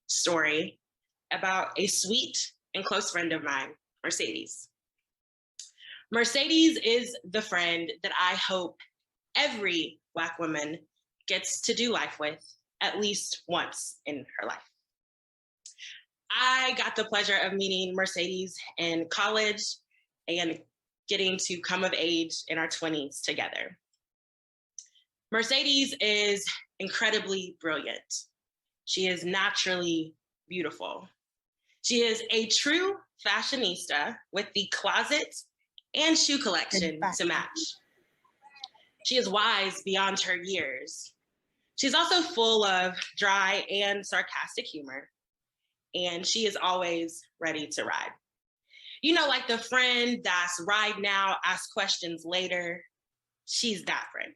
story about a sweet and close friend of mine, Mercedes. Mercedes is the friend that I hope every Black woman gets to do life with at least once in her life. I got the pleasure of meeting Mercedes in college and getting to come of age in our 20s together. Mercedes is incredibly brilliant. She is naturally beautiful. She is a true fashionista with the closet and shoe collection to match. She is wise beyond her years. She's also full of dry and sarcastic humor, and she is always ready to ride. You know, like the friend that's ride now, ask questions later. She's that friend.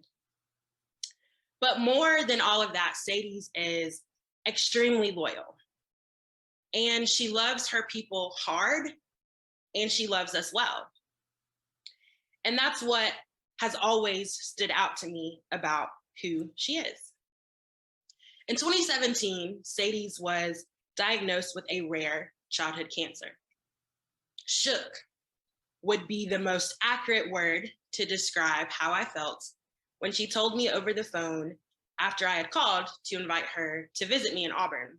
But more than all of that, Sadie's is extremely loyal. And she loves her people hard, and she loves us well. And that's what has always stood out to me about who she is. In 2017, Sadie's was diagnosed with a rare childhood cancer. Shook would be the most accurate word to describe how I felt when she told me over the phone after I had called to invite her to visit me in Auburn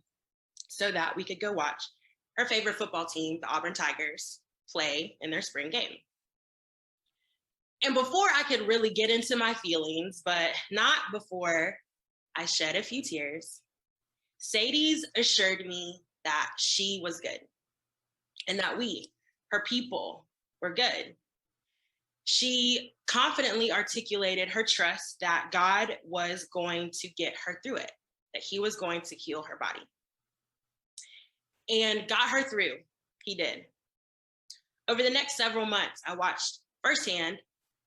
so that we could go watch her favorite football team, the Auburn Tigers, play in their spring game. And before I could really get into my feelings, but not before I shed a few tears, Sadie's assured me that she was good and that we, her people, were good. She confidently articulated her trust that God was going to get her through it, that he was going to heal her body. And got her through. He did. Over the next several months, I watched firsthand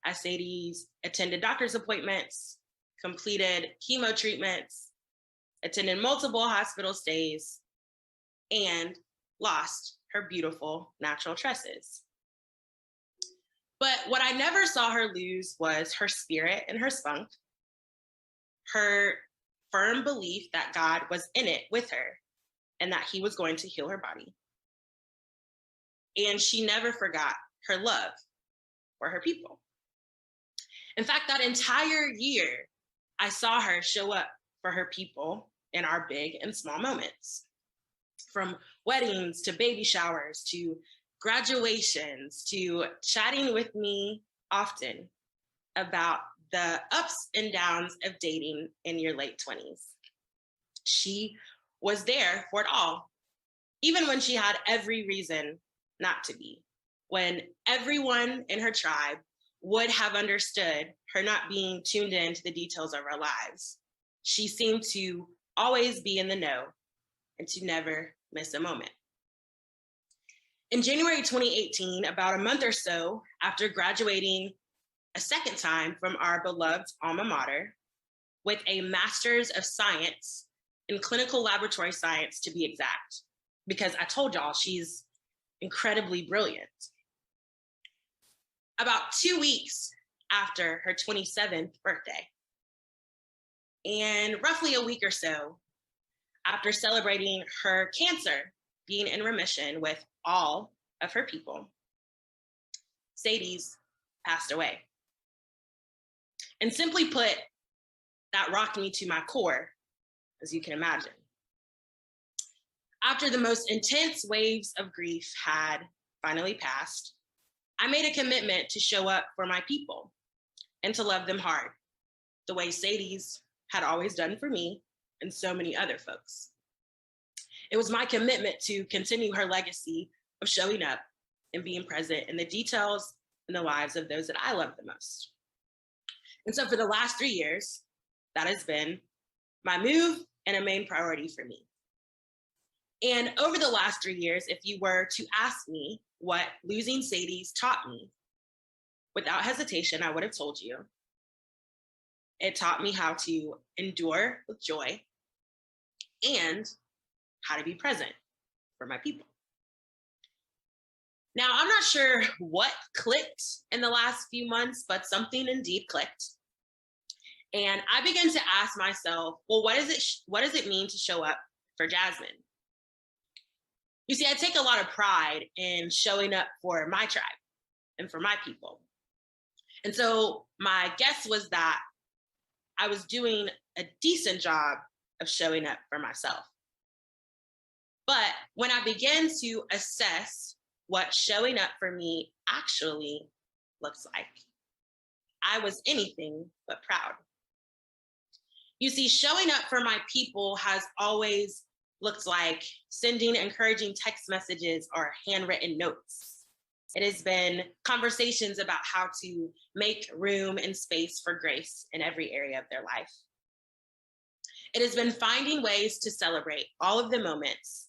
as Sadie's attended doctor's appointments, completed chemo treatments, attended multiple hospital stays, and lost her beautiful natural tresses. But what I never saw her lose was her spirit and her spunk, her firm belief that God was in it with her and that he was going to heal her body. And she never forgot her love for her people. In fact, that entire year, I saw her show up for her people in our big and small moments. From weddings to baby showers to graduations to chatting with me often about the ups and downs of dating in your late 20s. She was there for it all, even when she had every reason not to be, when everyone in her tribe would have understood her not being tuned in to the details of her lives. She seemed to always be in the know and to never miss a moment. In January 2018, about a month or so after graduating a second time from our beloved alma mater with a master's of science in clinical laboratory science, to be exact, because I told y'all she's incredibly brilliant. About 2 weeks after her 27th birthday, and roughly a week or so after celebrating her cancer being in remission with all of her people, Sadie's passed away. And simply put, that rocked me to my core, as you can imagine. After the most intense waves of grief had finally passed, I made a commitment to show up for my people and to love them hard, the way Sadie's had always done for me and so many other folks. It was my commitment to continue her legacy of showing up and being present in the details in the lives of those that I love the most. And so for the last 3 years, that has been my move and a main priority for me. And over the last 3 years, if you were to ask me what losing Sadie's taught me, without hesitation, I would have told you. It taught me how to endure with joy and how to be present for my people. Now, I'm not sure what clicked in the last few months, but something indeed clicked. And I began to ask myself, well, what does it mean to show up for Jasmine? You see, I take a lot of pride in showing up for my tribe and for my people. And so my guess was that I was doing a decent job of showing up for myself. But when I began to assess what showing up for me actually looks like, I was anything but proud. You see, showing up for my people has always looked like sending encouraging text messages or handwritten notes. It has been conversations about how to make room and space for grace in every area of their life. It has been finding ways to celebrate all of the moments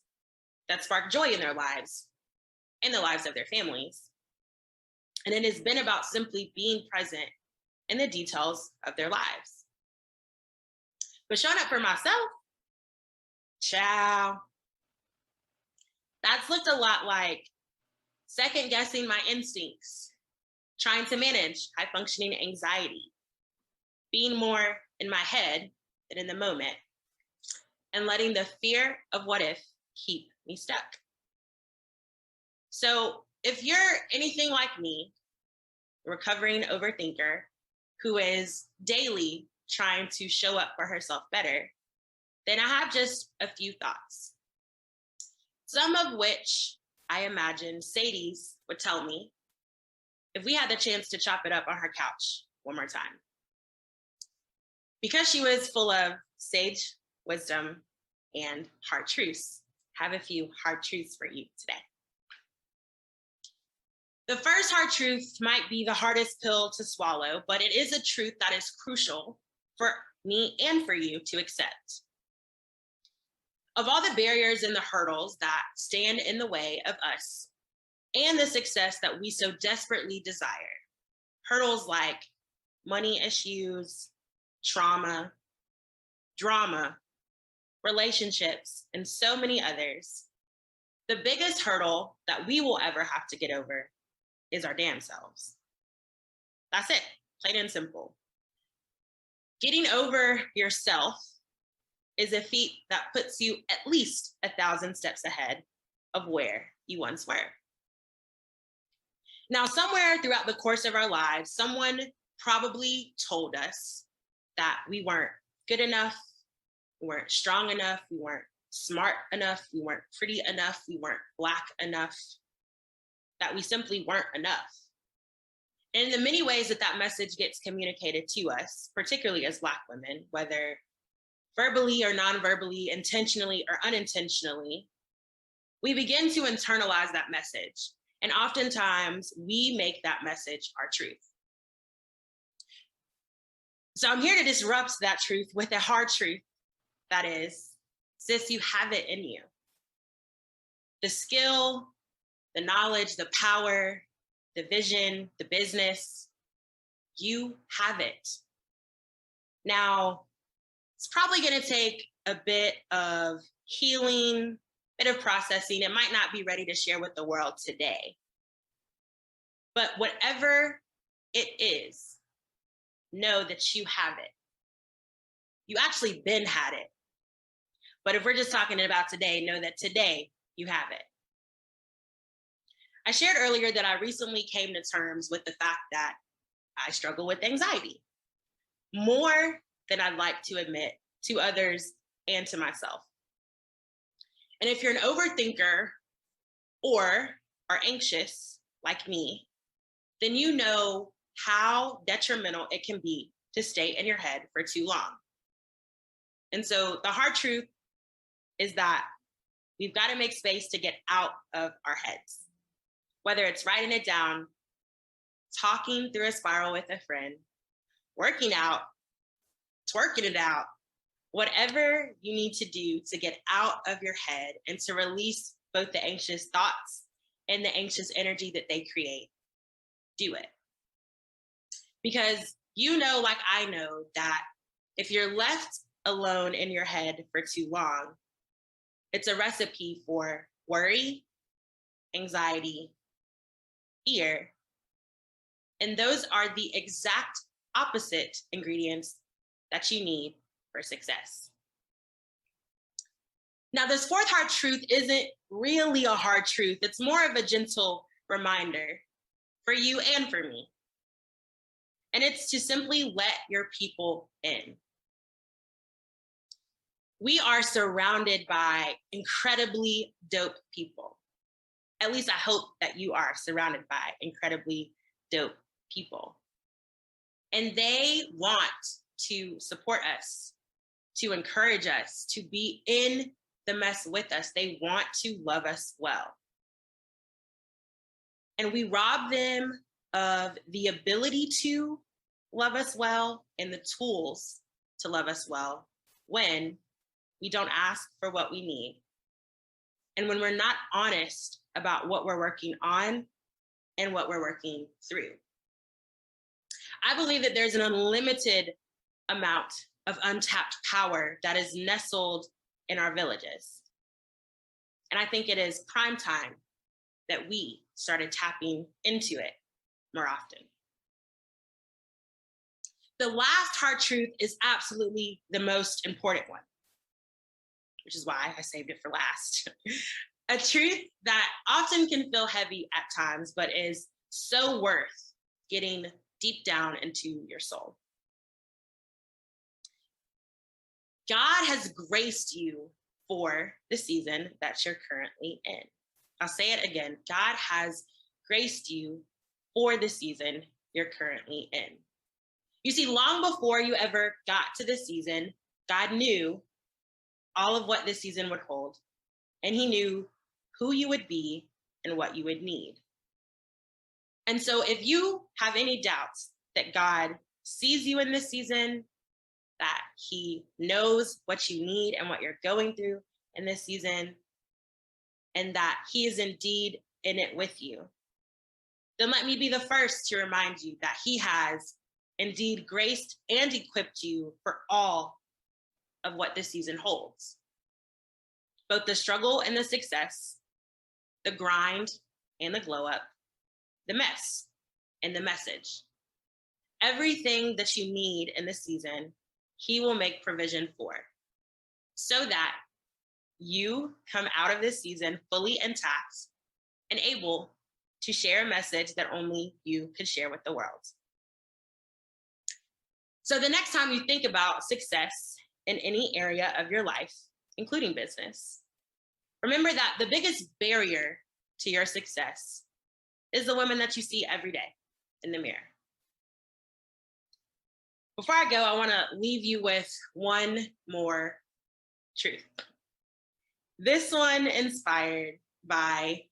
that spark joy in their lives and the lives of their families. And it has been about simply being present in the details of their lives. But showing up for myself, ciao, that's looked a lot like second guessing my instincts, trying to manage high functioning anxiety, being more in my head than in the moment, and letting the fear of what if keep me stuck. So if you're anything like me, a recovering overthinker who is daily trying to show up for herself better, then I have just a few thoughts. Some of which I imagine Sadie's would tell me if we had the chance to chop it up on her couch one more time. Because she was full of sage wisdom and hard truths, I have a few hard truths for you today. The first hard truth might be the hardest pill to swallow, but it is a truth that is crucial for me and for you to accept. Of all the barriers and the hurdles that stand in the way of us and the success that we so desperately desire, hurdles like money issues, trauma, drama, relationships, and so many others, the biggest hurdle that we will ever have to get over is our damn selves. That's it, plain and simple. Getting over yourself is a feat that puts you at least 1,000 steps ahead of where you once were. Now, somewhere throughout the course of our lives, someone probably told us that we weren't good enough, we weren't strong enough, we weren't smart enough, we weren't pretty enough, we weren't Black enough, that we simply weren't enough. And in the many ways that that message gets communicated to us, particularly as Black women, whether verbally or non-verbally, intentionally or unintentionally, we begin to internalize that message. And oftentimes we make that message our truth. So I'm here to disrupt that truth with a hard truth. That is, sis, you have it in you. The skill, the knowledge, the power, the vision, the business, you have it. Now, it's probably going to take a bit of healing, a bit of processing. It might not be ready to share with the world today. But whatever it is, know that you have it. You actually been had it. But if we're just talking about today, know that today you have it. I shared earlier that I recently came to terms with the fact that I struggle with anxiety more than I'd like to admit to others and to myself. And if you're an overthinker or are anxious like me, then you know how detrimental it can be to stay in your head for too long. And so the hard truth is that we've got to make space to get out of our heads, whether it's writing it down, talking through a spiral with a friend, working out, twerking it out, whatever you need to do to get out of your head and to release both the anxious thoughts and the anxious energy that they create, do it. Because you know, like I know, that if you're left alone in your head for too long, it's a recipe for worry, anxiety, fear. And those are the exact opposite ingredients that you need for success. Now, this fourth hard truth isn't really a hard truth. It's more of a gentle reminder for you and for me. And it's to simply let your people in. We are surrounded by incredibly dope people. At least I hope that you are surrounded by incredibly dope people. And they want to support us, to encourage us, to be in the mess with us. They want to love us well. And we rob them of the ability to love us well and the tools to love us well when we don't ask for what we need. And when we're not honest about what we're working on and what we're working through. I believe that there's an unlimited amount of untapped power that is nestled in our villages. And I think it is prime time that we started tapping into it more often. The last hard truth is absolutely the most important one, which is why I saved it for last. A truth that often can feel heavy at times, but is so worth getting deep down into your soul. God has graced you for the season that you're currently in. I'll say it again. God has graced you for the season you're currently in. You see, long before you ever got to this season, God knew all of what this season would hold, and he knew who you would be and what you would need. And so if you have any doubts that God sees you in this season, that he knows what you need and what you're going through in this season, and that he is indeed in it with you, then let me be the first to remind you that he has indeed graced and equipped you for all of what this season holds. Both the struggle and the success, the grind and the glow up, the mess and the message. Everything that you need in this season, he will make provision for, so that you come out of this season fully intact and able to share a message that only you could share with the world. So the next time you think about success in any area of your life, including business, remember that the biggest barrier to your success is the woman that you see every day in the mirror. Before I go, I want to leave you with one more truth. This one inspired by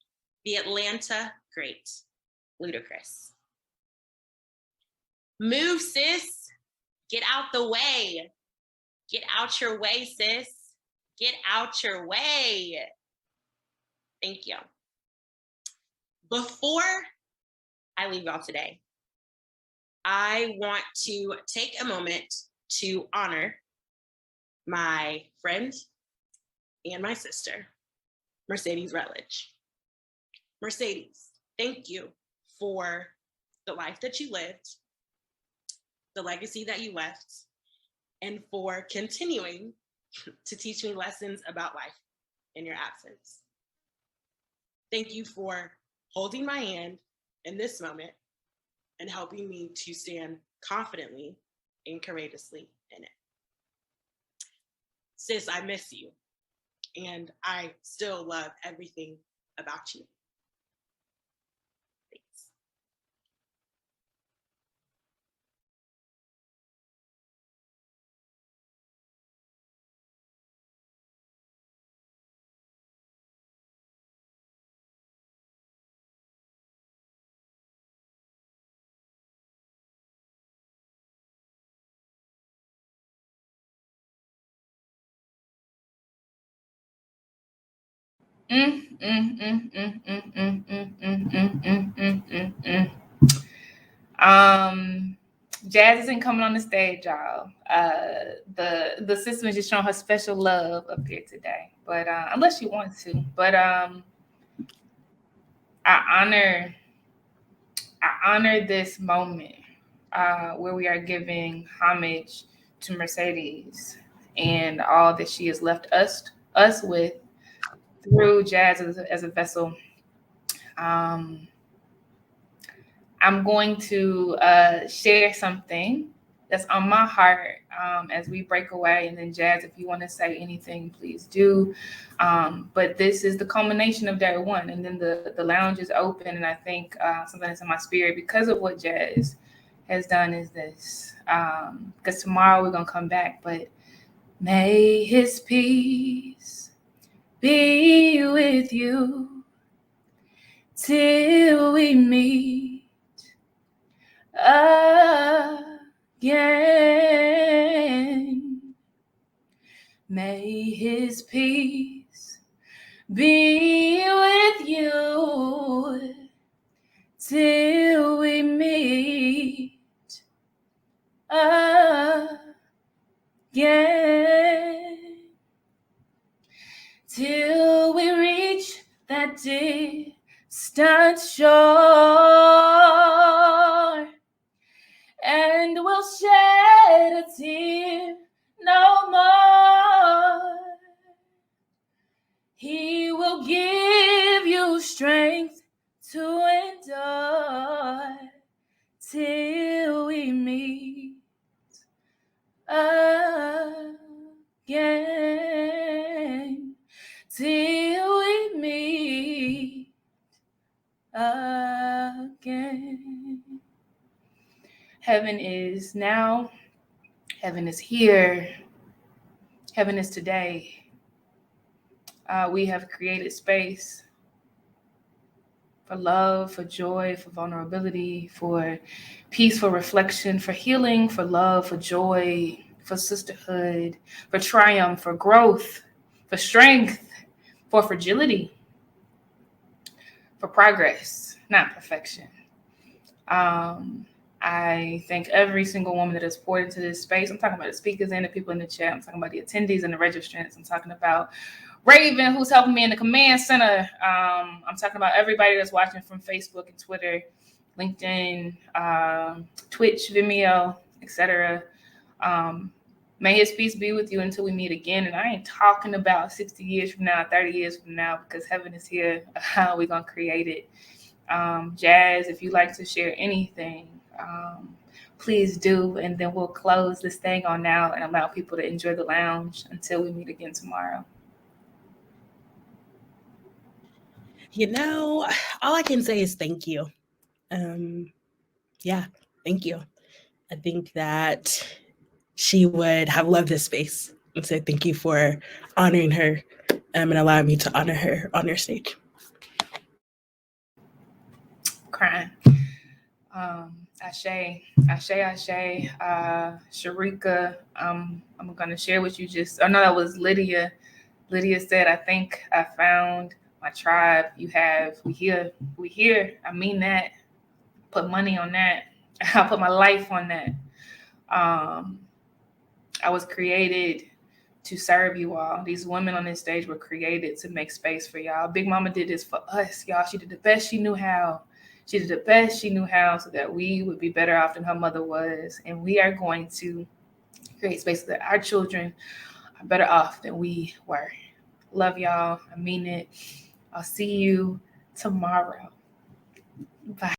the Atlanta great, Ludacris. Move, sis. Get out the way. Get out your way, sis. Get out your way. Thank you. Before I leave y'all today, I want to take a moment to honor my friend and my sister, Mercedes Rutledge. Mercedes, thank you for the life that you lived, the legacy that you left, and for continuing to teach me lessons about life in your absence. Thank you for holding my hand in this moment and helping me to stand confidently and courageously in it. Sis, I miss you, and I still love everything about you. Thanks. Jazz isn't coming on the stage, y'all. The sister is just showing her special love up here today, but unless she wants to. But I honor this moment where we are giving homage to Mercedes and all that she has left us us with through Jazz as a vessel. I'm going to share something that's on my heart as we break away. And then Jazz, if you want to say anything, please do. But this is the culmination of day one. And then the lounge is open. And I think something that's in my spirit because of what Jazz has done is this. Because tomorrow we're going to come back. But may his peace be with you till we meet again. May his peace be with you till we meet again. Till we reach that distant shore, and we'll shed a tear no more. He will give you strength to endure till we meet again. Till we meet again. Heaven is now. Heaven is here. Heaven is today. We have created space for love, for joy, for vulnerability, for peaceful reflection, for healing, for love, for joy, for sisterhood, for triumph, for growth, for strength, for fragility, for progress, not perfection. I thank every single woman that has poured into this space. I'm talking about the speakers and the people in the chat. I'm talking about the attendees and the registrants. I'm talking about Raven, who's helping me in the command center. I'm talking about everybody that's watching from Facebook and Twitter, LinkedIn, Twitch, Vimeo, etc. May his peace be with you until we meet again. And I ain't talking about 60 years from now, 30 years from now, because heaven is here. We're going to create it. Jazz, if you'd like to share anything, please do. And then we'll close this thing on now and allow people to enjoy the lounge until we meet again tomorrow. You know, all I can say is thank you. Yeah, thank you. I think that she would have loved this space. And so thank you for honoring her and allowing me to honor her on your stage. Crying. Ashe, Sharika, I'm going to share with you no, that was Lydia. Lydia said, I think I found my tribe. We here. I mean that. Put money on that. I put my life on that. I was created to serve you all. These women on this stage were created to make space for y'all. Big Mama did this for us, y'all. She did the best she knew how. She did the best she knew how so that we would be better off than her mother was. And we are going to create space so that our children are better off than we were. Love y'all. I mean it. I'll see you tomorrow. Bye.